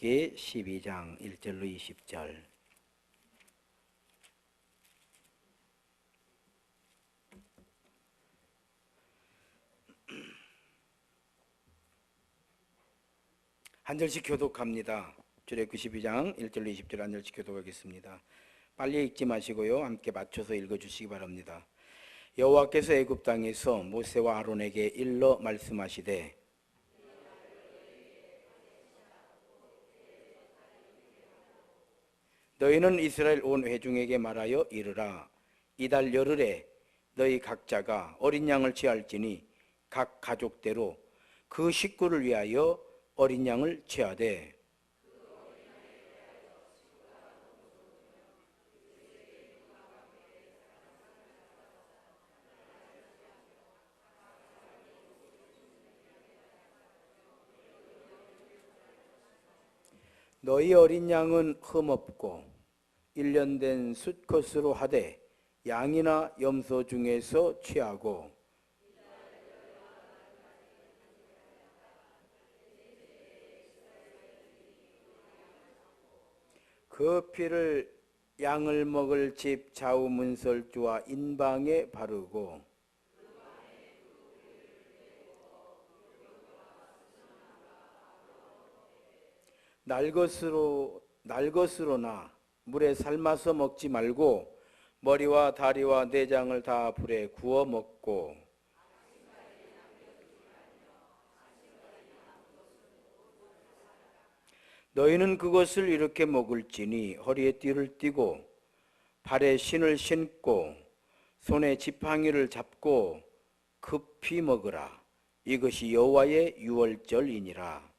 출애굽기 12장 1절로 20절. 한 절씩 교독합니다. 출애굽기 12장 1절로 20절 한 절씩 교독하겠습니다. 빨리 읽지 마시고요, 함께 맞춰서 읽어주시기 바랍니다. 여호와께서 애굽 땅에서 모세와 아론에게 일러 말씀하시되 너희는 이스라엘 온 회중에게 말하여 이르라. 이달 열흘에 너희 각자가 어린 양을 취할지니 각 가족대로 그 식구를 위하여 어린 양을 취하되 너희 어린 양은 흠없고 1년 된 숫것으로 하되 양이나 염소 중에서 취하고 그 피를 양을 먹을 집 좌우 문설주와 인방에 바르고 날것으로나 물에 삶아서 먹지 말고 머리와 다리와 내장을 다 불에 구워 먹고 너희는 그것을 이렇게 먹을지니 허리에 띠를 띠고 발에 신을 신고 손에 지팡이를 잡고 급히 먹으라. 이것이 여호와의 유월절이니라.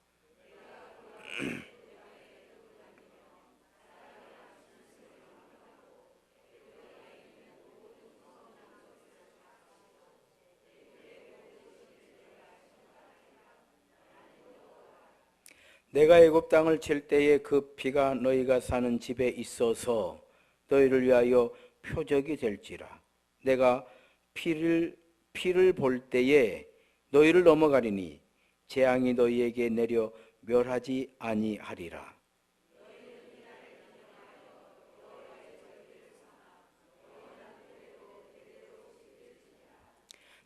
내가 애굽 땅을 칠 때에 그 피가 너희가 사는 집에 있어서 너희를 위하여 표적이 될지라. 내가 피를 볼 때에 너희를 넘어가리니 재앙이 너희에게 내려 멸하지 아니하리라.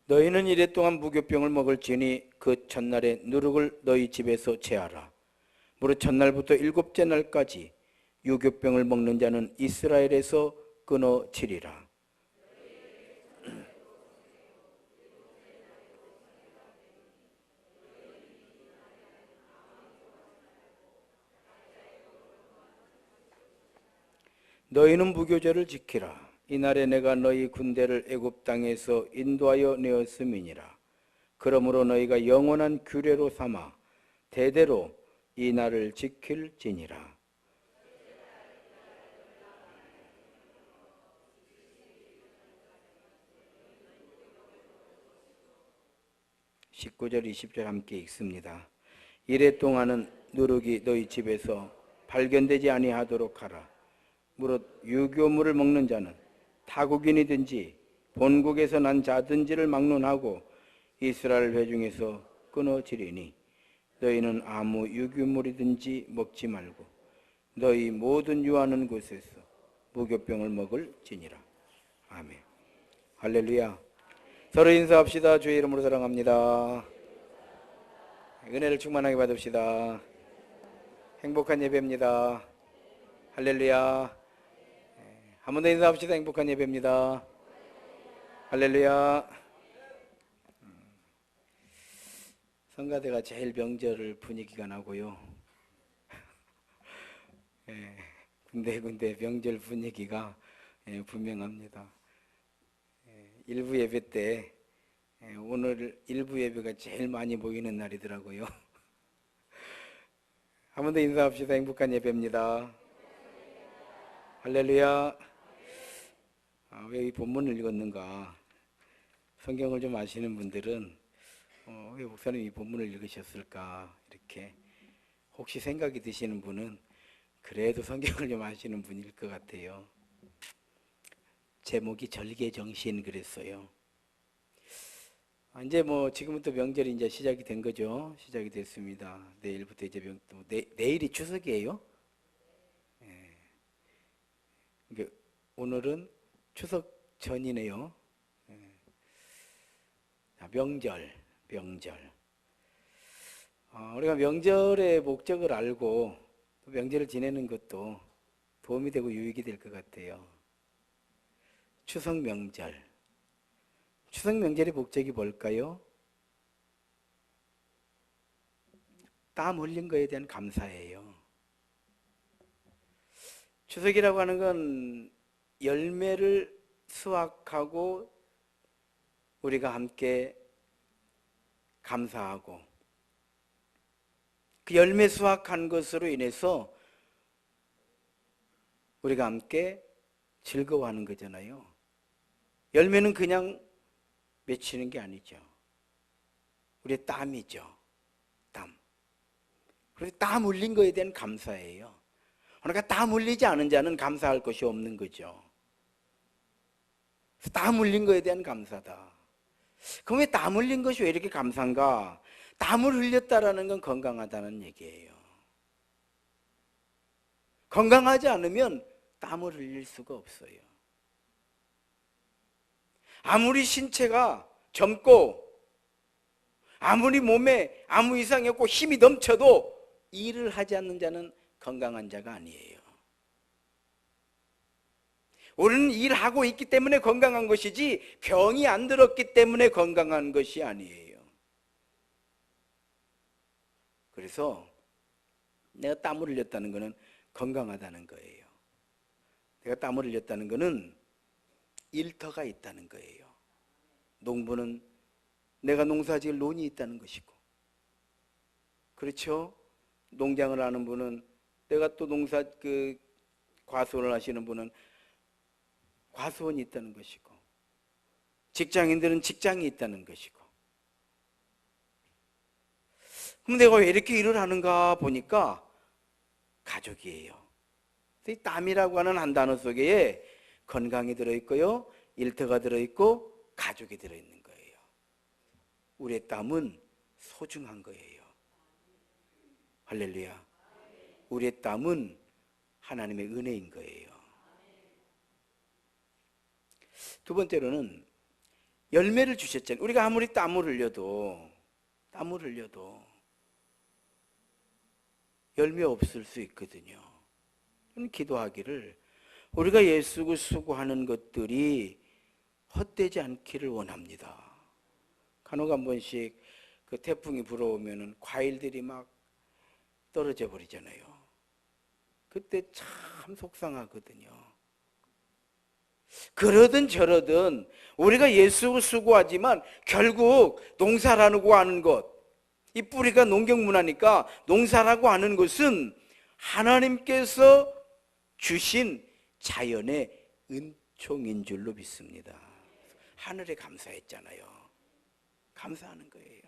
너희는 이래 동안 무교병을 먹을지니 그 첫날에 누룩을 너희 집에서 제하라. 무릇 첫날부터 일곱째 날까지 유교병을 먹는 자는 이스라엘에서 끊어지리라. 너희는 무교절을 지키라. 이날에 내가 너희 군대를 애굽 땅에서 인도하여 내었음이니라. 그러므로 너희가 영원한 규례로 삼아 대대로 이 날을 지킬지니라. 19절 20절 함께 읽습니다. 이래 동안은 누룩이 너희 집에서 발견되지 아니하도록 하라. 무릇 유교물을 먹는 자는 타국인이든지 본국에서 난 자든지를 막론하고 이스라엘 회중에서 끊어지리니 너희는 아무 유교물이든지 먹지 말고 너희 모든 유하는 곳에서 무교병을 먹을지니라. 아멘. 할렐루야. 서로 인사합시다. 주의 이름으로 사랑합니다. 은혜를 충만하게 받읍시다. 행복한 예배입니다. 할렐루야. 한 번 더 인사합시다. 행복한 예배입니다. 할렐루야. 성가대가 제일 명절 분위기가 나고요. 군데 명절 분위기가 분명합니다. 일부 예배 때 오늘 일부 예배가 제일 많이 모이는 날이더라고요. 한 번 더 인사합시다. 행복한 예배입니다. 할렐루야. 왜 이 본문을 읽었는가? 성경을 좀 아시는 분들은 왜 목사님 이 본문을 읽으셨을까? 이렇게 혹시 생각이 드시는 분은 그래도 성경을 좀 아시는 분일 것 같아요. 제목이 절개정신 그랬어요. 이제 뭐 지금부터 명절이 이제 시작이 된 거죠. 시작이 됐습니다. 내일부터 이제 내일이 추석이에요. 그러니까 오늘은 추석 전이네요. 명절. 우리가 명절의 목적을 알고 또 명절을 지내는 것도 도움이 되고 유익이 될 것 같아요. 추석 명절의 목적이 뭘까요? 땀 흘린 거에 대한 감사예요. 추석이라고 하는 건 열매를 수확하고 우리가 함께 감사하고 그 열매 수확한 것으로 인해서 우리가 함께 즐거워하는 거잖아요. 열매는 그냥 맺히는 게 아니죠. 우리의 땀이죠. 땀. 그래서 땀 흘린 거에 대한 감사예요. 그러니까 땀 흘리지 않은 자는 감사할 것이 없는 거죠. 땀 흘린 거에 대한 감사다. 그럼 왜 땀 흘린 것이 왜 이렇게 감사한가? 땀을 흘렸다라는 건 건강하다는 얘기예요. 건강하지 않으면 땀을 흘릴 수가 없어요. 아무리 신체가 젊고 아무리 몸에 아무 이상이 없고 힘이 넘쳐도 일을 하지 않는 자는 건강한 자가 아니에요. 우리는 일하고 있기 때문에 건강한 것이지 병이 안 들었기 때문에 건강한 것이 아니에요. 그래서 내가 땀을 흘렸다는 것은 건강하다는 거예요. 내가 땀을 흘렸다는 것은 일터가 있다는 거예요. 농부는 내가 농사지을 논이 있다는 것이고, 그렇죠? 농장을 하는 분은 내가 또 과수원을 하시는 분은 과수원이 있다는 것이고, 직장인들은 직장이 있다는 것이고. 그럼 내가 왜 이렇게 일을 하는가 보니까 가족이에요. 이 땀이라고 하는 한 단어 속에 건강이 들어있고요, 일터가 들어있고 가족이 들어있는 거예요. 우리의 땀은 소중한 거예요. 할렐루야. 우리의 땀은 하나님의 은혜인 거예요. 두 번째로는 열매를 주셨잖아요. 우리가 아무리 땀을 흘려도 열매 없을 수 있거든요. 저는 기도하기를 우리가 애쓰고 수고하는 것들이 헛되지 않기를 원합니다. 간혹 한 번씩 그 태풍이 불어오면 과일들이 막 떨어져 버리잖아요. 그때 참 속상하거든요. 그러든 저러든 우리가 애쓰고 수고하지만 결국 농사라고 하는 것, 이 뿌리가 농경문화니까 농사라고 하는 것은 하나님께서 주신 자연의 은총인 줄로 믿습니다. 하늘에 감사했잖아요. 감사하는 거예요.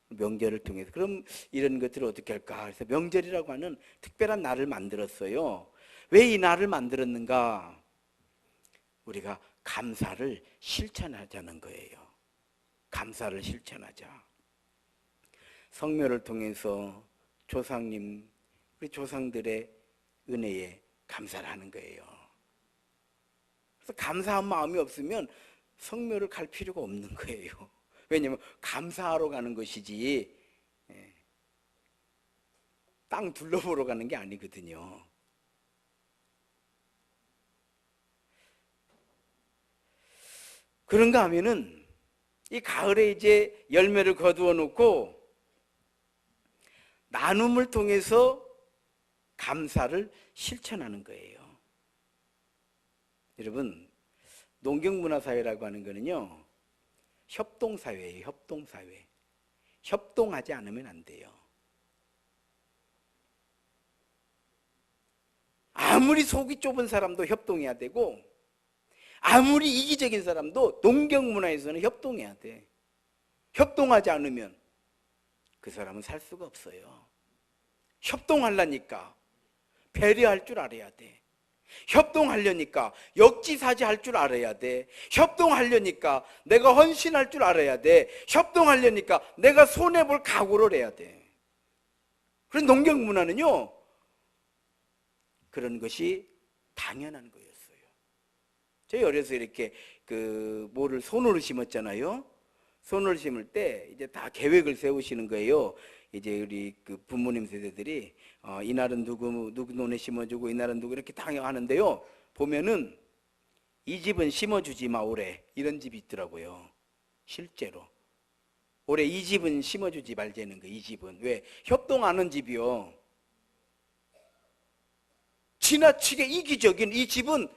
명절을 통해서. 그럼 이런 것들을 어떻게 할까? 그래서 명절이라고 하는 특별한 날을 만들었어요. 왜 이 날을 만들었는가? 우리가 감사를 실천하자는 거예요. 감사를 실천하자. 성묘를 통해서 조상님, 우리 조상들의 은혜에 감사를 하는 거예요. 그래서 감사한 마음이 없으면 성묘를 갈 필요가 없는 거예요. 왜냐하면 감사하러 가는 것이지 땅 둘러보러 가는 게 아니거든요. 그런가 하면은 이 가을에 이제 열매를 거두어 놓고 나눔을 통해서 감사를 실천하는 거예요. 여러분, 농경문화사회라고 하는 거는요, 협동사회예요. 협동사회. 협동하지 않으면 안 돼요. 아무리 속이 좁은 사람도 협동해야 되고, 아무리 이기적인 사람도 농경문화에서는 협동해야 돼. 협동하지 않으면 그 사람은 살 수가 없어요. 협동하려니까 배려할 줄 알아야 돼. 협동하려니까 역지사지 할 줄 알아야 돼. 협동하려니까 내가 헌신할 줄 알아야 돼. 협동하려니까 내가 손해볼 각오를 해야 돼. 그런 농경 문화는요, 그런 것이 당연한 거였어요. 저희 어려서 이렇게 뭐를 손으로 심었잖아요. 손으로 심을 때 이제 다 계획을 세우시는 거예요. 이제 우리 부모님 세대들이 이날은 누구 논에 심어주고 이날은 누구 이렇게 다 하는데요. 보면은 이 집은 심어주지 마 올해 이런 집이 있더라고요. 실제로 올해 이 집은 심어주지 말자는 거. 이 집은 왜? 협동하는 집이요. 지나치게 이기적인 이 집은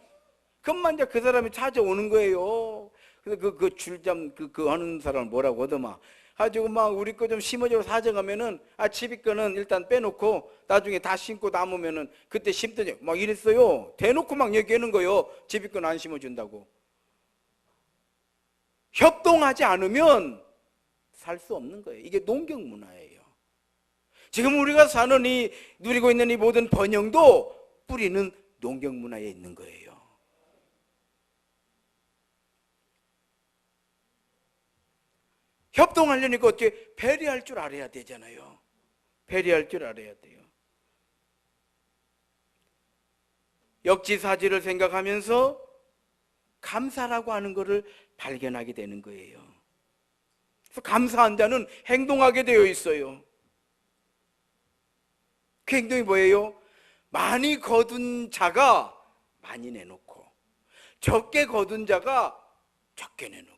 그것만 이제 그 사람이 찾아오는 거예요. 그래서 줄잠 하는 사람을 뭐라고 하더만. 가지고 막 우리 거 좀 심어줘 사정하면은 집이 거는 일단 빼놓고 나중에 다 심고 남으면은 그때 심더니 막 이랬어요. 대놓고 막 얘기하는 거예요. 집이 거는 안 심어준다고. 협동하지 않으면 살 수 없는 거예요. 이게 농경 문화예요. 지금 우리가 사는 누리고 있는 이 모든 번영도 뿌리는 농경 문화에 있는 거예요. 협동하려니까 어떻게 배려할 줄 알아야 되잖아요. 배려할 줄 알아야 돼요. 역지사지를 생각하면서 감사라고 하는 것을 발견하게 되는 거예요. 그래서 감사한 자는 행동하게 되어 있어요. 그 행동이 뭐예요? 많이 거둔 자가 많이 내놓고 적게 거둔 자가 적게 내놓고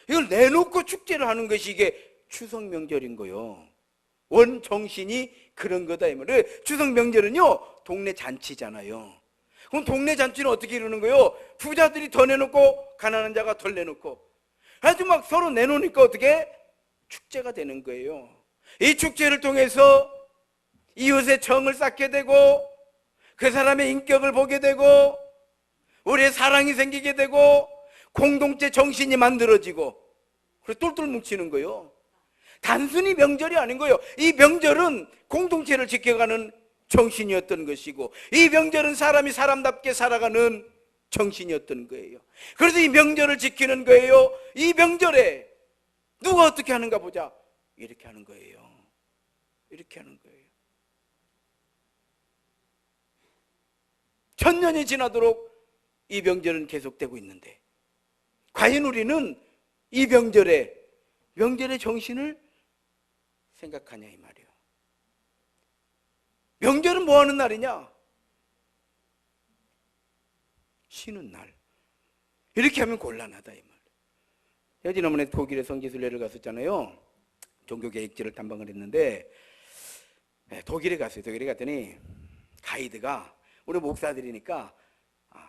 이걸 내놓고 축제를 하는 것이 이게 추석 명절인 거요. 원 정신이 그런 거다 이 말이에요. 추석 명절은요 동네 잔치잖아요. 그럼 동네 잔치는 어떻게 이루는 거예요? 부자들이 더 내놓고 가난한 자가 덜 내놓고 아주 막 서로 내놓으니까 어떻게? 축제가 되는 거예요. 이 축제를 통해서 이웃의 정을 쌓게 되고 그 사람의 인격을 보게 되고 우리의 사랑이 생기게 되고 공동체 정신이 만들어지고 그래서 똘똘 뭉치는 거예요. 단순히 명절이 아닌 거예요. 이 명절은 공동체를 지켜가는 정신이었던 것이고 이 명절은 사람이 사람답게 살아가는 정신이었던 거예요. 그래서 이 명절을 지키는 거예요. 이 명절에 누가 어떻게 하는가 보자. 이렇게 하는 거예요. 이렇게 하는 거예요. 천년이 지나도록 이 명절은 계속되고 있는데 과연 우리는 이 명절의 정신을 생각하냐 이 말이에요. 명절은 뭐 하는 날이냐? 쉬는 날. 이렇게 하면 곤란하다 이 말이에요. 지난번에 독일에 성지순례를 갔었잖아요. 종교계획지를 탐방을 했는데 독일에 갔어요. 독일에 갔더니 가이드가 우리 목사들이니까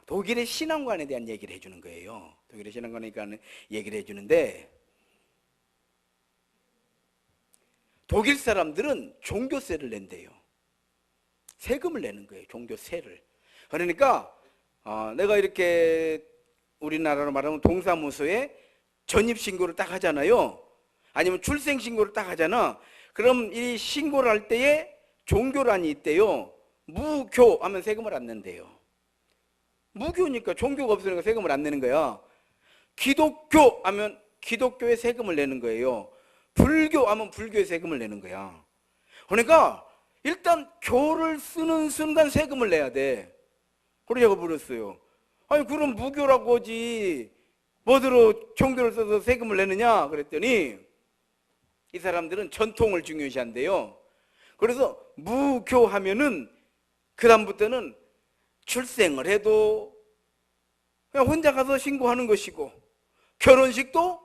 독일의 신앙관에 대한 얘기를 해주는 거예요. 독일의 신앙관에 대한 얘기를 해주는데 독일 사람들은 종교세를 낸대요. 세금을 내는 거예요. 종교세를. 그러니까 내가 이렇게 우리나라로 말하면 동사무소에 전입신고를 딱 하잖아요. 아니면 출생신고를 딱 하잖아. 그럼 이 신고를 할 때에 종교란이 있대요. 무교 하면 세금을 안 낸대요. 무교니까 종교가 없으니까 세금을 안 내는 거야. 기독교 하면 기독교에 세금을 내는 거예요. 불교 하면 불교에 세금을 내는 거야. 그러니까 일단 교를 쓰는 순간 세금을 내야 돼. 그래서 제가 물었어요. 아니 그럼 무교라고 하지 뭐대로 종교를 써서 세금을 내느냐 그랬더니 이 사람들은 전통을 중요시한대요. 그래서 무교하면은 그 다음부터는 출생을 해도 그냥 혼자 가서 신고하는 것이고 결혼식도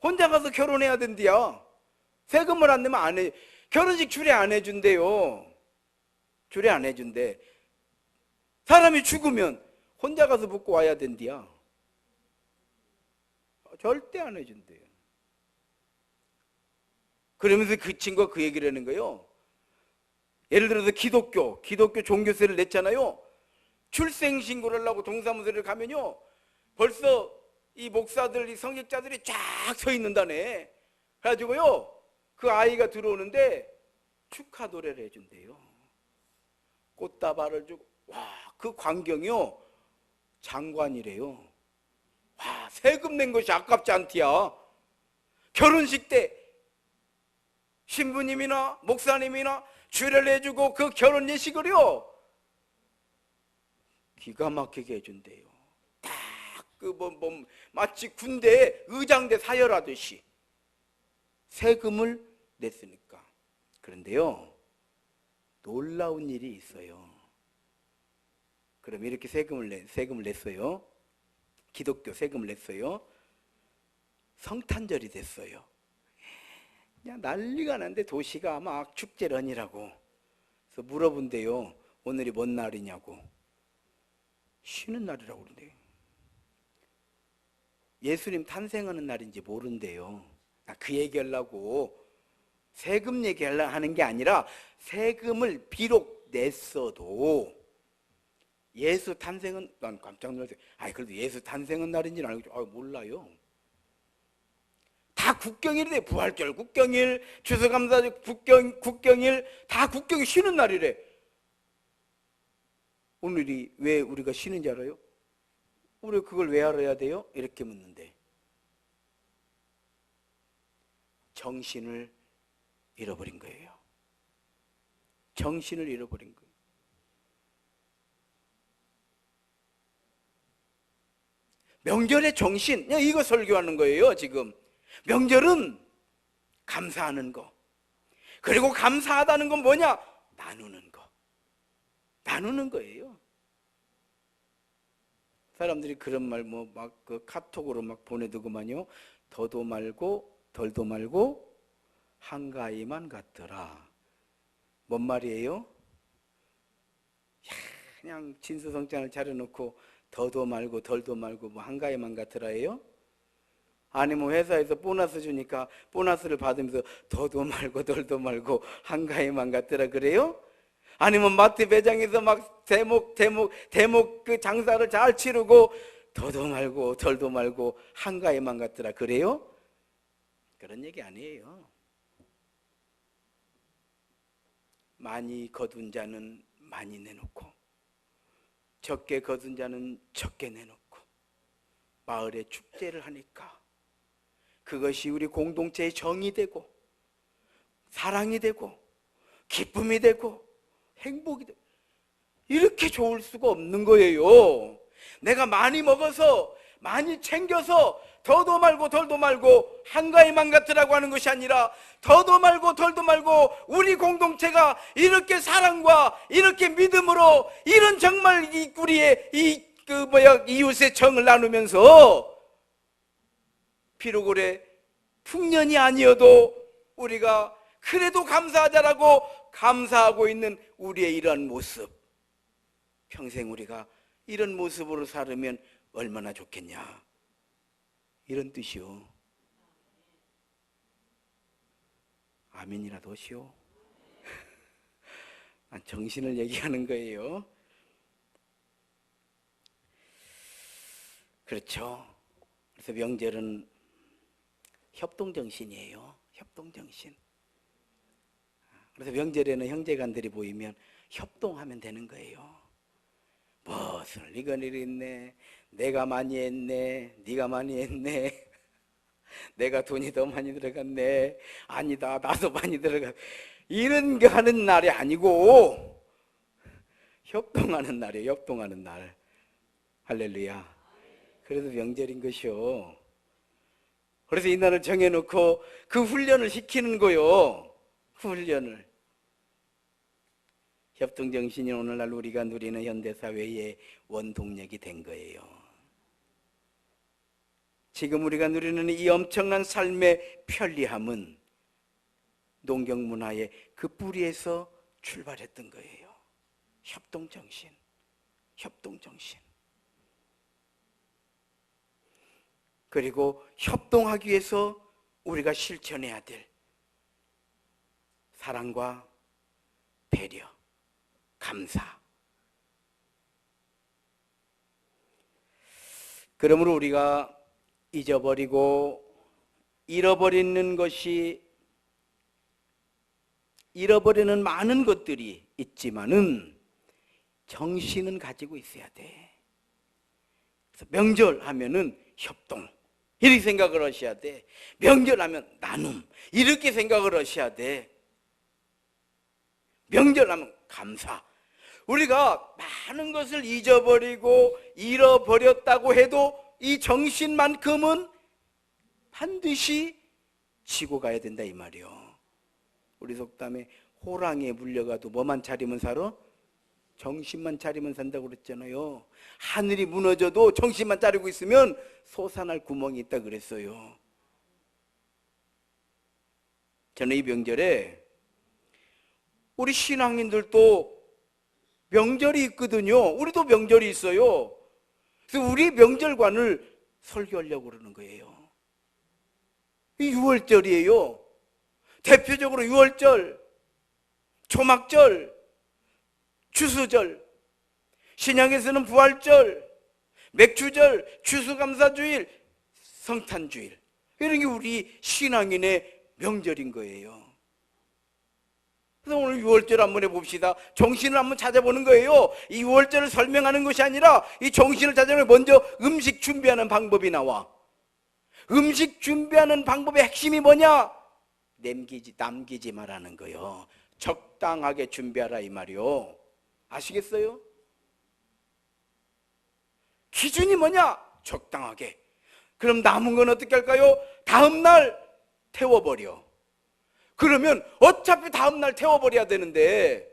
혼자 가서 결혼해야 된대요. 세금을 안 내면 안 해. 결혼식 주례 안 해준대요. 주례 안 해준대. 사람이 죽으면 혼자 가서 묻고 와야 된대요. 절대 안 해준대요. 그러면서 그 친구가 그 얘기를 하는 거예요. 예를 들어서 기독교 종교세를 냈잖아요. 출생신고를 하려고 동사무소를 가면요 벌써 이 목사들, 이 성직자들이 쫙 서 있는다네. 그래가지고요 그 아이가 들어오는데 축하 노래를 해준대요. 꽃다발을 주고 와 그 광경이요, 장관이래요. 와, 세금 낸 것이 아깝지 않디야. 결혼식 때 신부님이나 목사님이나 주례를 해주고 그 결혼 예식을요 기가 막히게 해준대요. 딱 마치 군대에 의장대 사열하듯이 세금을 냈으니까. 그런데요, 놀라운 일이 있어요. 그럼 이렇게 세금을 냈어요. 기독교 세금을 냈어요. 성탄절이 됐어요. 그냥 난리가 났는데 도시가 막 축제를 하니라고. 그래서 물어본대요. 오늘이 뭔 날이냐고. 쉬는 날이라고 그러는데요. 예수님 탄생하는 날인지 모른대요. 그 얘기하려고 세금 얘기하려고 하는 게 아니라, 세금을 비록 냈어도 예수 탄생은, 난 깜짝 놀랐어요. 그래도 예수 탄생은 날인지는 알고, 몰라요. 다 국경일이래. 부활절 국경일, 추수감사절 국경일, 다 국경이 쉬는 날이래. 오늘이 왜 우리가 쉬는지 알아요? 우리 그걸 왜 알아야 돼요? 이렇게 묻는데, 정신을 잃어버린 거예요. 정신을 잃어버린 거예요. 명절의 정신, 이거 설교하는 거예요. 지금 명절은 감사하는 거, 그리고 감사하다는 건 뭐냐? 나누는 거. 나누는 거예요. 사람들이 그런 말 그 카톡으로 막 보내두고만요. 더도 말고 덜도 말고 한가위만 같더라. 뭔 말이에요? 그냥 진수성찬을 차려놓고 더도 말고 덜도 말고 한가위만 같더라예요? 아니 회사에서 보너스 주니까 보너스를 받으면서 더도 말고 덜도 말고 한가위만 같더라 그래요? 아니면 마트 매장에서 막 대목 그 장사를 잘 치르고 더도 말고 덜도 말고 한가위만 같더라 그래요? 그런 얘기 아니에요. 많이 거둔 자는 많이 내놓고, 적게 거둔 자는 적게 내놓고, 마을에 축제를 하니까 그것이 우리 공동체의 정이 되고 사랑이 되고 기쁨이 되고 행복이 되고, 이렇게 좋을 수가 없는 거예요. 내가 많이 먹어서 많이 챙겨서 더도 말고 덜도 말고 한가위만 같으라고 하는 것이 아니라, 더도 말고 덜도 말고 우리 공동체가 이렇게 사랑과 이렇게 믿음으로 이런 정말 우리의 이웃의 정을 나누면서, 비록 올해 풍년이 아니어도 우리가 그래도 감사하자라고 감사하고 있는 우리의 이런 모습, 평생 우리가 이런 모습으로 살으면 얼마나 좋겠냐, 이런 뜻이요. 아멘이라도 하시오. 정신을 얘기하는 거예요. 그렇죠. 그래서 명절은 협동정신이에요. 협동정신. 그래서 명절에는 형제간들이 모이면 협동하면 되는 거예요. 무엇을 이건 일이 있네, 내가 많이 했네, 네가 많이 했네, 내가 돈이 더 많이 들어갔네, 아니다 나도 많이 들어갔네, 이런 거 하는 날이 아니고 협동하는 날이에요. 협동하는 날. 할렐루야. 그래서 명절인 것이요. 그래서 이 날을 정해놓고 그 훈련을 시키는 거요. 훈련을. 협동정신이 오늘날 우리가 누리는 현대사회의 원동력이 된 거예요. 지금 우리가 누리는 이 엄청난 삶의 편리함은 농경문화의 그 뿌리에서 출발했던 거예요. 협동정신, 협동정신. 그리고 협동하기 위해서 우리가 실천해야 될 사랑과 배려, 감사. 그러므로 우리가 잊어버리고 잃어버리는 많은 것들이 있지만은, 정신은 가지고 있어야 돼. 그래서 명절하면은 협동 이렇게 생각을 하셔야 돼. 명절하면 나눔 이렇게 생각을 하셔야 돼. 명절하면 감사. 우리가 많은 것을 잊어버리고 잃어버렸다고 해도 이 정신만큼은 반드시 지고 가야 된다 이 말이요. 우리 속담에 호랑이에 물려가도 뭐만 차리면 살아? 정신만 차리면 산다고 그랬잖아요. 하늘이 무너져도 정신만 차리고 있으면 솟아날 구멍이 있다 그랬어요. 저는 이 명절에 우리 신앙인들도 명절이 있거든요. 우리도 명절이 있어요. 그래서 우리 명절관을 설교하려고 그러는 거예요. 이 6월절이에요. 대표적으로 6월절, 초막절, 추수절, 신약에서는 부활절, 맥주절, 추수감사주일, 성탄주일 이런 게 우리 신앙인의 명절인 거예요. 그래서 오늘 6월절 한번 해봅시다. 정신을 한번 찾아보는 거예요. 이 6월절을 설명하는 것이 아니라 이 정신을 찾아보면 먼저 음식 준비하는 방법이 나와. 음식 준비하는 방법의 핵심이 뭐냐? 남기지 말라는 거예요. 적당하게 준비하라 이 말이요. 아시겠어요? 기준이 뭐냐? 적당하게. 그럼 남은 건 어떻게 할까요? 다음날 태워버려. 그러면 어차피 다음날 태워버려야 되는데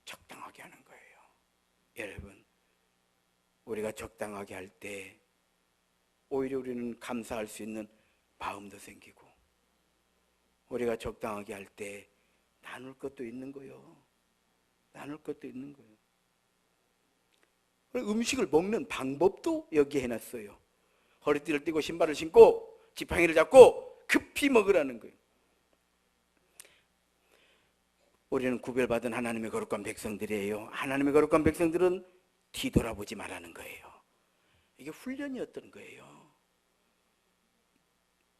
적당하게 하는 거예요. 여러분, 우리가 적당하게 할 때 오히려 우리는 감사할 수 있는 마음도 생기고, 우리가 적당하게 할 때 나눌 것도 있는 거예요. 나눌 것도 있는 거예요. 음식을 먹는 방법도 여기에 해놨어요. 허리띠를 띠고 신발을 신고 지팡이를 잡고 급히 먹으라는 거예요. 우리는 구별받은 하나님의 거룩한 백성들이에요. 하나님의 거룩한 백성들은 뒤돌아보지 말라는 거예요. 이게 훈련이었던 거예요.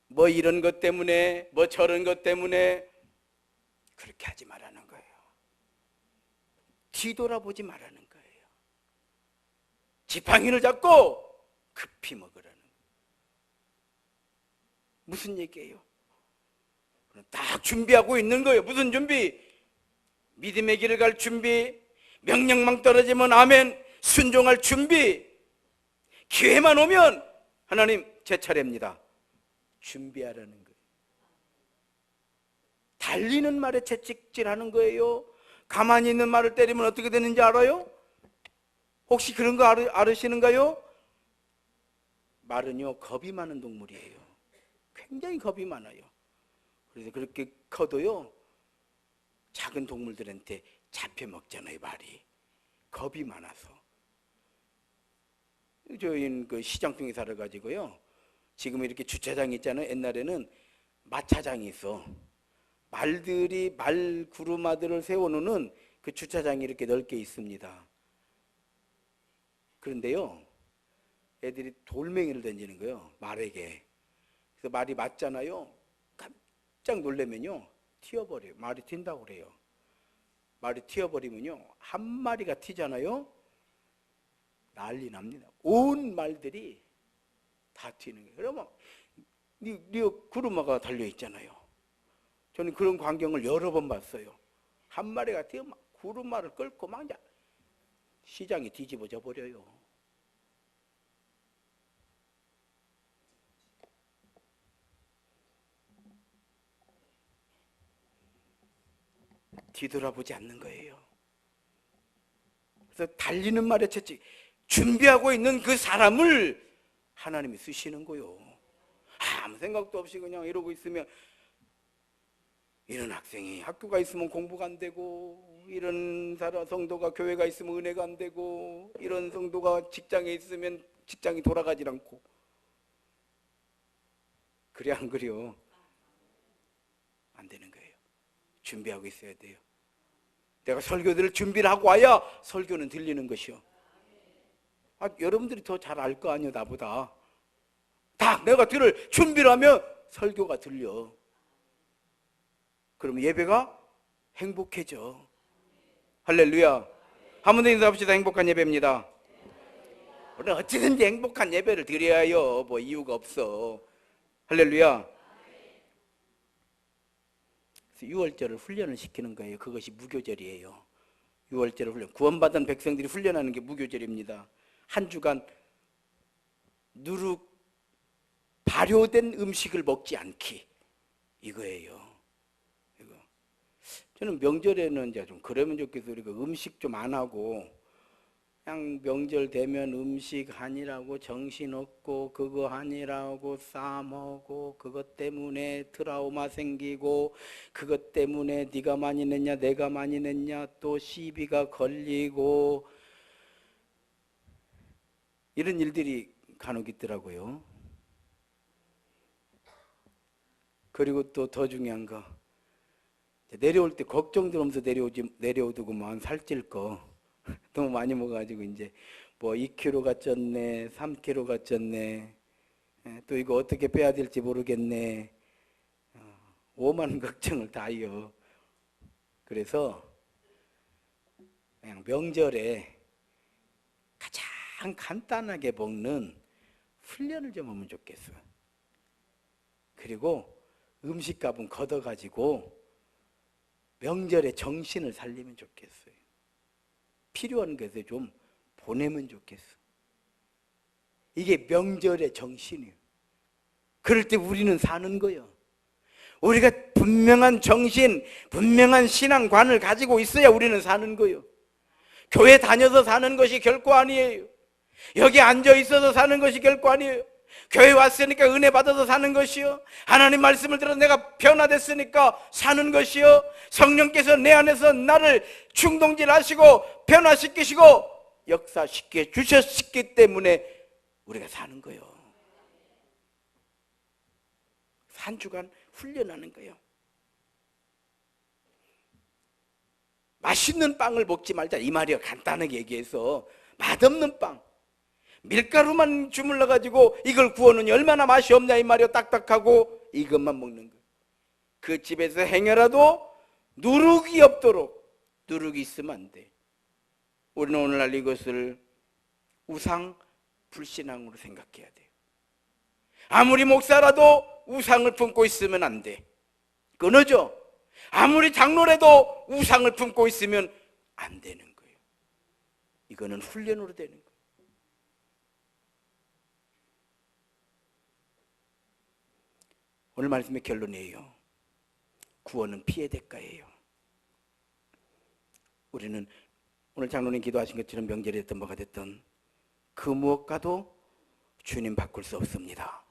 뭐 이런 것 때문에 뭐 저런 것 때문에 그렇게 하지 말라는 거예요. 뒤돌아보지 말라는 거예요. 지팡이를 잡고 급히 먹으라는 거예요. 무슨 얘기예요? 딱 준비하고 있는 거예요. 무슨 준비? 믿음의 길을 갈 준비, 명령만 떨어지면 아멘, 순종할 준비. 기회만 오면 하나님 제 차례입니다. 준비하라는 거예요. 달리는 말에 채찍질하는 거예요. 가만히 있는 말을 때리면 어떻게 되는지 알아요? 혹시 그런 거 알으시는가요? 말은요 겁이 많은 동물이에요. 굉장히 겁이 많아요. 그래서 그렇게 커도요 작은 동물들한테 잡혀 먹잖아요. 말이 겁이 많아서. 저희는 그 시장통에 살아가지고요, 지금 이렇게 주차장이 있잖아요. 옛날에는 마차장이 있어. 말들이 말 구루마들을 세워놓는 그 주차장이 이렇게 넓게 있습니다. 그런데요 애들이 돌멩이를 던지는 거예요, 말에게. 그래서 말이 맞잖아요. 깜짝 놀라면요 튀어버려요. 말이 튄다고 그래요. 말이 튀어버리면요 한 마리가 튀잖아요, 난리 납니다. 온 말들이 다 튀는 거예요. 그러면 네 구루마가 달려있잖아요. 저는 그런 광경을 여러 번 봤어요. 한 마리가 튀어면 구루마를 끌고 막 시장이 뒤집어져 버려요. 뒤돌아보지 않는 거예요. 그래서 달리는 말에 채찍, 준비하고 있는 그 사람을 하나님이 쓰시는 거요. 아무 생각도 없이 그냥 이러고 있으면, 이런 학생이 학교가 있으면 공부가 안 되고, 이런 성도가 교회가 있으면 은혜가 안 되고, 이런 성도가 직장에 있으면 직장이 돌아가질 않고. 그래 안 그래요? 안 되는 거예요. 준비하고 있어야 돼요. 내가 설교들을 준비를 하고 와야 설교는 들리는 것이요. 여러분들이 더 잘 알 거 아니에요, 나보다. 딱 내가 들을 준비를 하면 설교가 들려. 그러면 예배가 행복해져. 할렐루야. 한 번 더 인사합시다. 행복한 예배입니다. 우리는 어찌든지 행복한 예배를 드려야 해요. 뭐 이유가 없어. 할렐루야. 6월절을 훈련을 시키는 거예요. 그것이 무교절이에요. 6월절을 훈련. 구원받은 백성들이 훈련하는 게 무교절입니다. 한 주간 누룩 발효된 음식을 먹지 않기, 이거예요. 이거. 저는 명절에는 이제 좀 그러면 좋겠어요. 우리가 음식 좀 안 하고 그냥 명절 되면 음식 아니라고 정신없고 그거 아니라고 싸먹고 그것 때문에 트라우마 생기고 그것 때문에 네가 많이 냈냐 내가 많이 냈냐 또 시비가 걸리고 이런 일들이 간혹 있더라고요. 그리고 또 더 중요한 거, 내려올 때 걱정 들으면서 내려오더구만. 살찔 거 너무 많이 먹어가지고 이제 뭐 2kg가 쪘네, 3kg가 쪘네, 또 이거 어떻게 빼야 될지 모르겠네. 오만 걱정을 다 해요. 그래서 그냥 명절에 가장 간단하게 먹는 훈련을 좀 하면 좋겠어요. 그리고 음식값은 걷어가지고 명절에 정신을 살리면 좋겠어요. 필요한 것에 좀 보내면 좋겠어. 이게 명절의 정신이에요. 그럴 때 우리는 사는 거예요. 우리가 분명한 정신, 분명한 신앙관을 가지고 있어야 우리는 사는 거예요. 교회 다녀서 사는 것이 결코 아니에요. 여기 앉아 있어서 사는 것이 결코 아니에요. 교회 왔으니까 은혜 받아서 사는 것이요, 하나님 말씀을 들어서 내가 변화됐으니까 사는 것이요, 성령께서 내 안에서 나를 충동질하시고 변화시키시고 역사시켜 주셨기 때문에 우리가 사는 거예요. 한 주간 훈련하는 거예요. 맛있는 빵을 먹지 말자 이 말이에요. 간단하게 얘기해서 맛없는 빵, 밀가루만 주물러 가지고 이걸 구워놓으니 얼마나 맛이 없냐 이 말이에요. 딱딱하고 이것만 먹는 거예요. 그 집에서 행여라도 누룩이 없도록, 누룩이 있으면 안 돼. 우리는 오늘날 이것을 우상 불신앙으로 생각해야 돼요. 아무리 목사라도 우상을 품고 있으면 안 돼. 끊어져. 아무리 장로라도 우상을 품고 있으면 안 되는 거예요. 이거는 훈련으로 되는 거예요. 오늘 말씀의 결론이에요. 구원은 피의 대가예요. 우리는 오늘 장로님 기도하신 것처럼 명절이 됐든 뭐가 됐든 그 무엇과도 주님 바꿀 수 없습니다.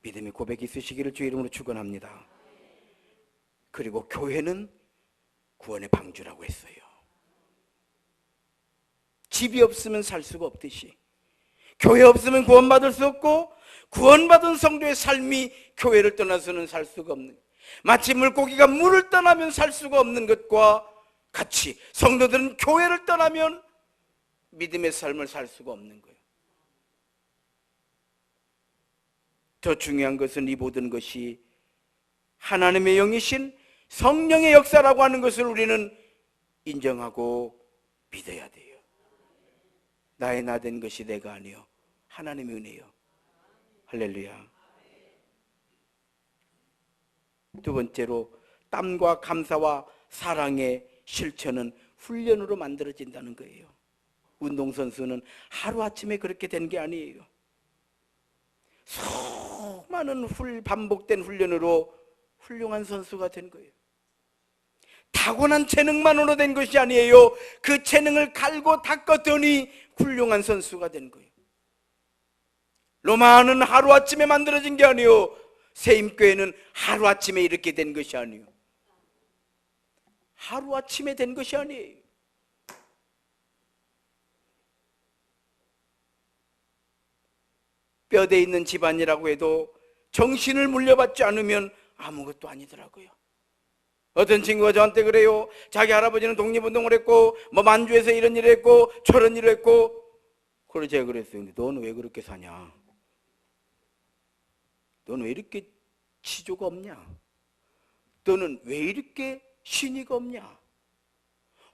믿음의 고백이 있으시기를 주 이름으로 축원합니다. 그리고 교회는 구원의 방주라고 했어요. 집이 없으면 살 수가 없듯이 교회 없으면 구원받을 수 없고 구원받은 성도의 삶이 교회를 떠나서는 살 수가 없는, 마치 물고기가 물을 떠나면 살 수가 없는 것과 같이 성도들은 교회를 떠나면 믿음의 삶을 살 수가 없는 거예요. 더 중요한 것은 이 모든 것이 하나님의 영이신 성령의 역사라고 하는 것을 우리는 인정하고 믿어야 돼요. 나의 나 된 것이 내가 아니요 하나님의 은혜요. 할렐루야. 두 번째로 땀과 감사와 사랑의 실천은 훈련으로 만들어진다는 거예요. 운동선수는 하루아침에 그렇게 된 게 아니에요. 수많은 반복된 훈련으로 훌륭한 선수가 된 거예요. 타고난 재능만으로 된 것이 아니에요. 그 재능을 갈고 닦았더니 훌륭한 선수가 된 거예요. 로마는 하루아침에 만들어진 게 아니에요. 세임교회는 하루아침에 이렇게 된 것이 아니에요. 하루아침에 된 것이 아니에요. 뼈대 있는 집안이라고 해도 정신을 물려받지 않으면 아무것도 아니더라고요. 어떤 친구가 저한테 그래요. 자기 할아버지는 독립운동을 했고 뭐 만주에서 이런 일을 했고 저런 일을 했고. 그래서 제가 그랬어요. 근데 너는 왜 그렇게 사냐? 너는 왜 이렇게 치조가 없냐? 너는 왜 이렇게 신의가 없냐?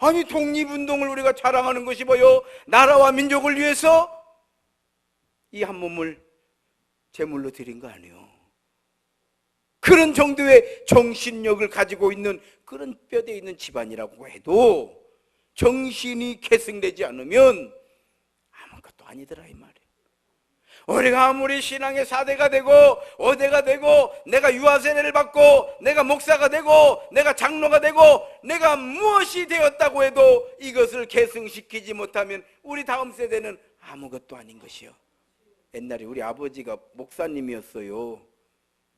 아니 독립운동을 우리가 자랑하는 것이 뭐요? 나라와 민족을 위해서 이 한 몸을 제물로 드린 거 아니에요. 그런 정도의 정신력을 가지고 있는 그런 뼈대 있는 집안이라고 해도 정신이 계승되지 않으면 아무것도 아니더라 이 말이에요. 우리가 아무리 신앙의 4대가 되고 5대가 되고 내가 유아세례를 받고 내가 목사가 되고 내가 장로가 되고 내가 무엇이 되었다고 해도 이것을 계승시키지 못하면 우리 다음 세대는 아무것도 아닌 것이요. 옛날에 우리 아버지가 목사님이었어요.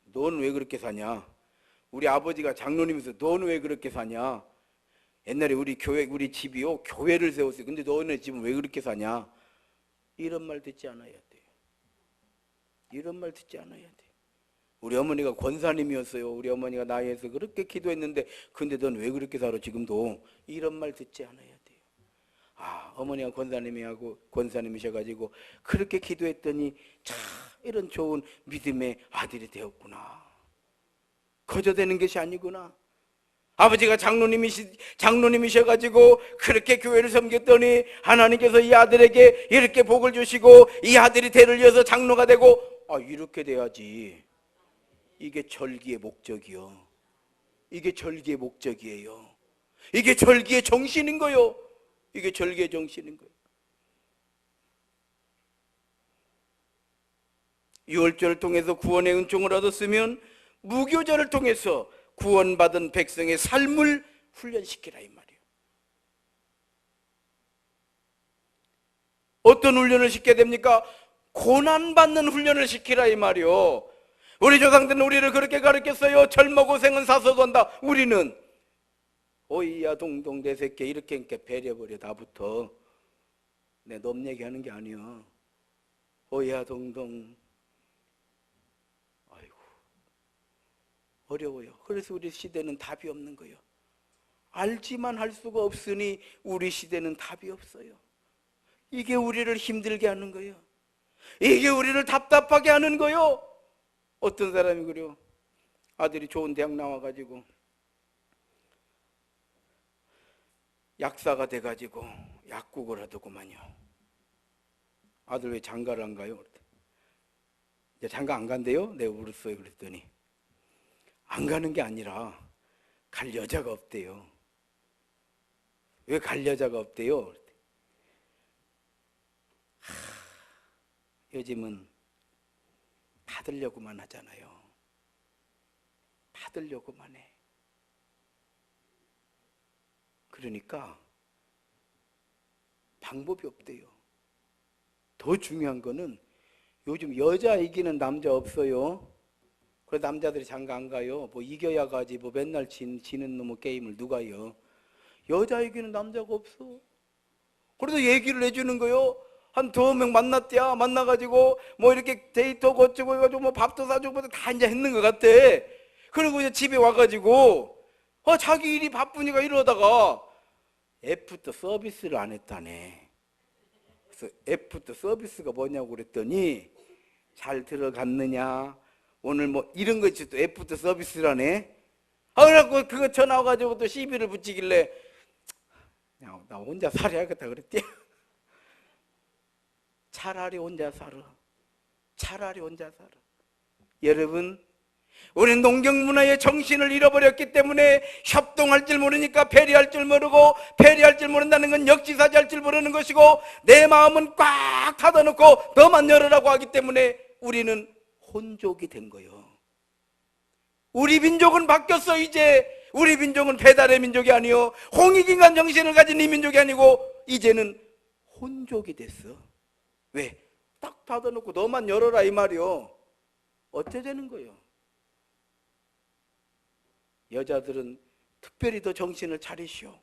넌 왜 그렇게 사냐? 우리 아버지가 장로님이어서 넌 왜 그렇게 사냐? 옛날에 우리 교회, 우리 집이요 교회를 세웠어요. 근데 너네 집은 왜 그렇게 사냐? 이런 말 듣지 않아야 돼요. 이런 말 듣지 않아야 돼요. 우리 어머니가 권사님이었어요. 우리 어머니가 나이에서 그렇게 기도했는데 근데 넌 왜 그렇게 살아 지금도? 이런 말 듣지 않아야 돼요. 아, 어머니가 권사님이셔가지고 그렇게 기도했더니 참 이런 좋은 믿음의 아들이 되었구나. 거저되는 것이 아니구나. 아버지가 장로님이셔가지고 그렇게 교회를 섬겼더니 하나님께서 이 아들에게 이렇게 복을 주시고 이 아들이 대를 이어서 장로가 되고 이렇게 돼야지. 이게 절기의 목적이요. 이게 절기의 목적이에요. 이게 절기의 정신인 거요. 이게 절기의 정신인 거예요. 유월절을 통해서 구원의 은총을 얻었으면 무교절을 통해서 구원받은 백성의 삶을 훈련시키라 이 말이에요. 어떤 훈련을 시켜야 됩니까? 고난받는 훈련을 시키라 이 말이에요. 우리 조상들은 우리를 그렇게 가르쳤어요. 젊어 고생은 사서 건다. 우리는 오이야 동동 내 새끼 이렇게 배려버려. 나부터 내 놈 얘기하는 게 아니야. 오이야 동동. 아이고 어려워요. 그래서 우리 시대는 답이 없는 거예요. 알지만 할 수가 없으니 우리 시대는 답이 없어요. 이게 우리를 힘들게 하는 거예요. 이게 우리를 답답하게 하는 거예요. 어떤 사람이 그래요. 아들이 좋은 대학 나와가지고 약사가 돼가지고 약국을 하더구만요. 아들 왜 장가를 안 가요? 이제 장가 안 간대요? 내가 물었어요. 그랬더니 안 가는 게 아니라 갈 여자가 없대요. 왜 갈 여자가 없대요? 요즘은 받으려고만 하잖아요. 받으려고만 해. 그러니까 방법이 없대요. 더 중요한 거는 요즘 여자 이기는 남자 없어요. 그래서 남자들이 장가 안 가요. 뭐 이겨야 가지 뭐 맨날 지는 놈의 게임을 누가 해요. 여자 이기는 남자가 없어. 그래도 얘기를 해주는 거요. 한 2명 만났대야. 만나가지고 뭐 이렇게 데이트하고 어쩌고 해가지고 뭐 밥도 사주고 다 이제 했는 것 같아. 그리고 이제 집에 와가지고 자기 일이 바쁘니까 이러다가 애프터 서비스를 안 했다네. 그래서 애프터 서비스가 뭐냐고 그랬더니 잘 들어갔느냐 오늘 뭐 이런 거 있지 또 애프터 서비스라네. 그래갖고 그거 전화 와가지고 또 시비를 붙이길래 나 혼자 살아야겠다 그랬대. 차라리 혼자 살아. 차라리 혼자 살아. 여러분 우리는 농경문화의 정신을 잃어버렸기 때문에 협동할 줄 모르니까 배려할 줄 모르고 배려할 줄 모른다는 건 역지사지할 줄 모르는 것이고 내 마음은 꽉 닫아놓고 너만 열으라고 하기 때문에 우리는 혼족이 된 거예요. 우리 민족은 바뀌었어. 이제 우리 민족은 배달의 민족이 아니요 홍익인간 정신을 가진 이 민족이 아니고 이제는 혼족이 됐어. 왜? 딱 닫아놓고 너만 열어라 이 말이요. 어째 되는 거예요? 여자들은 특별히 더 정신을 차리시오.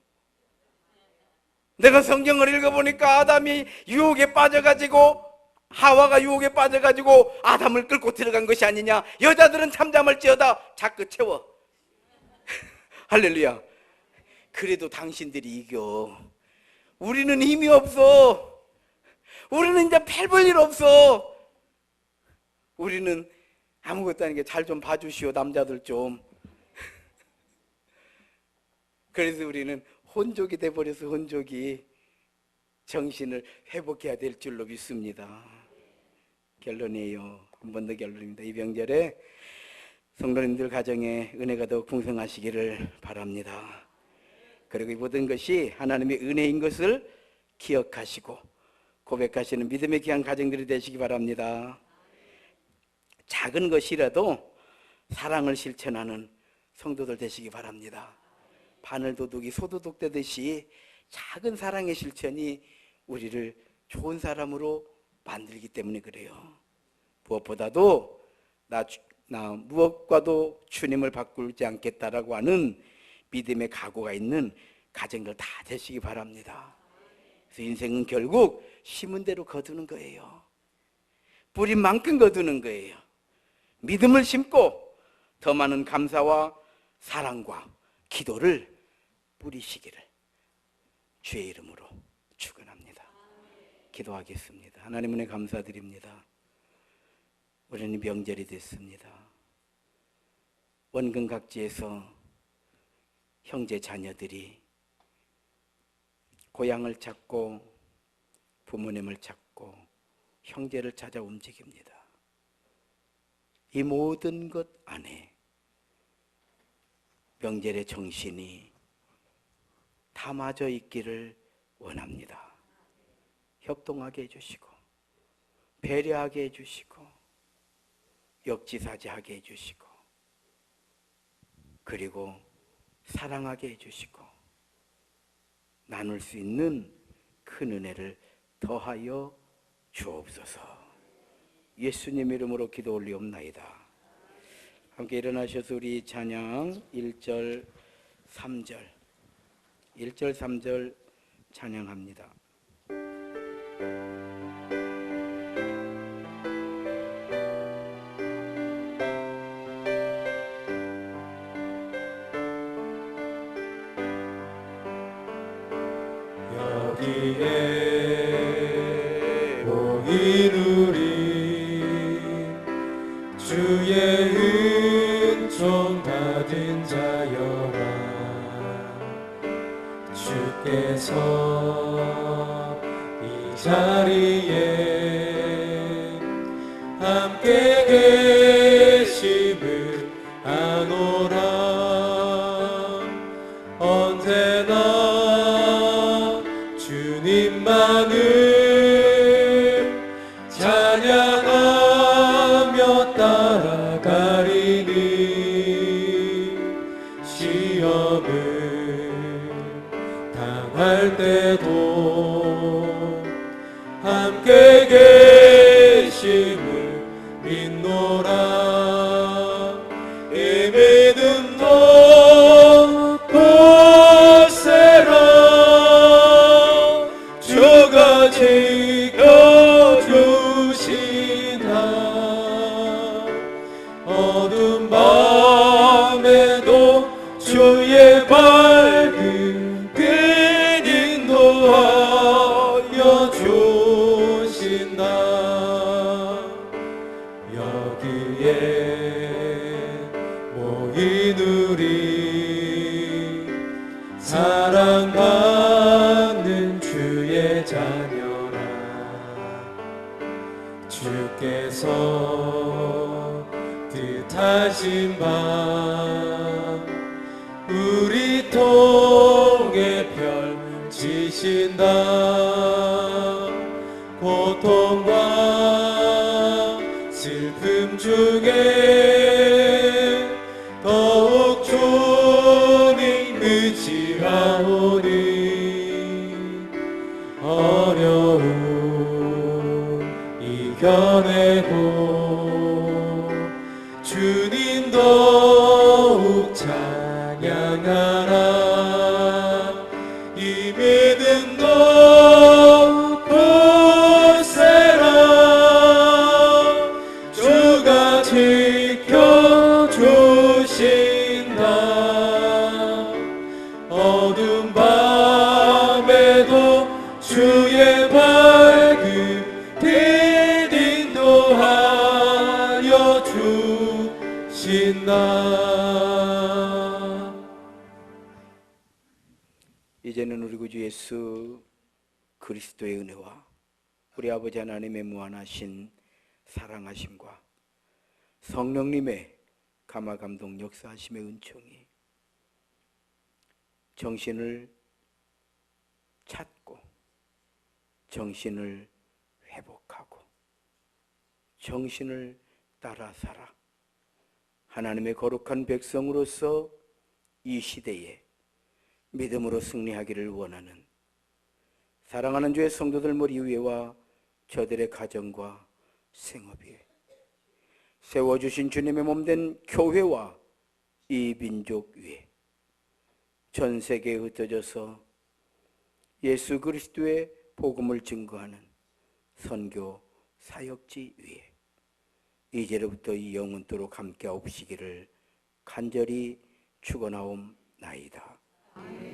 내가 성경을 읽어보니까 아담이 유혹에 빠져가지고 하와가 유혹에 빠져가지고 아담을 끌고 들어간 것이 아니냐. 여자들은 잠잠할지어다 자꾸 채워. 할렐루야. 그래도 당신들이 이겨. 우리는 힘이 없어. 우리는 이제 별 일 없어. 우리는 아무것도 아닌 게 잘 좀 봐주시오. 남자들 좀. 그래서 우리는 혼족이 돼버려서 혼족이 정신을 회복해야 될 줄로 믿습니다. 결론이에요. 한 번 더 결론입니다. 이 명절에 성도님들 가정에 은혜가 더 풍성하시기를 바랍니다. 그리고 이 모든 것이 하나님의 은혜인 것을 기억하시고 고백하시는 믿음의 귀한 가정들이 되시기 바랍니다. 작은 것이라도 사랑을 실천하는 성도들 되시기 바랍니다. 바늘도둑이 소도둑 되듯이 작은 사랑의 실천이 우리를 좋은 사람으로 만들기 때문에 그래요. 무엇보다도 나 무엇과도 주님을 바꾸지 않겠다라고 하는 믿음의 각오가 있는 가정들 다 되시기 바랍니다. 그래서 인생은 결국 심은 대로 거두는 거예요. 뿌린 만큼 거두는 거예요. 믿음을 심고 더 많은 감사와 사랑과 기도를 뿌리시기를 주의 이름으로 축원합니다. 기도하겠습니다. 하나님 은혜 감사드립니다. 우리는 명절이 됐습니다. 원근 각지에서 형제 자녀들이 고향을 찾고 부모님을 찾고 형제를 찾아 움직입니다. 이 모든 것 안에 명절의 정신이 담아져 있기를 원합니다. 협동하게 해주시고 배려하게 해주시고 역지사지하게 해주시고 그리고 사랑하게 해주시고 나눌 수 있는 큰 은혜를 더하여 주옵소서. 예수님 이름으로 기도 올리옵나이다. 함께 일어나셔서 우리 찬양 1절 3절 1절 3절 찬양합니다. 여기에 모인 우리 주의 은총 받은 자여라. 주께서 이 자리에 함께 계심을 아노라. 언제나 주님만을 찬양하며 따라가리니 시험을 당할 때도 함께 계심을 믿노라. 예배는 높으세라. 주가 지켜주시나. 어두운 밤에도 주의 밝은 빛 인도하여 주신다. 여기에 모인 우리 사랑받는 주의 자녀라. 주께서 뜻하신 바 우리 통에 펼치신다. 고통과 슬픔 중에 더욱 주님 의지하오니 어려움 이겨내고 주님 더욱 찬양하라. 이 믿음 높으세라. 주가 지켜주신다. 어두운 밤에도 주의 밝은 빛 인도하여 주신다. 이제는 우리 구주 예수 그리스도의 은혜와 우리 아버지 하나님의 무한하신 사랑하심과 성령님의 감화감동 역사하심의 은총이 정신을 찾고 정신을 회복하고 정신을 따라 살아 하나님의 거룩한 백성으로서 이 시대에 믿음으로 승리하기를 원하는 사랑하는 주의 성도들 머리 위에와 저들의 가정과 생업 위에 세워주신 주님의 몸된 교회와 이 민족 위에 전 세계에 흩어져서 예수 그리스도의 복음을 증거하는 선교 사역지 위에 이제로부터 이 영원토록 함께하옵시기를 간절히 축원하옵나이다. 아멘.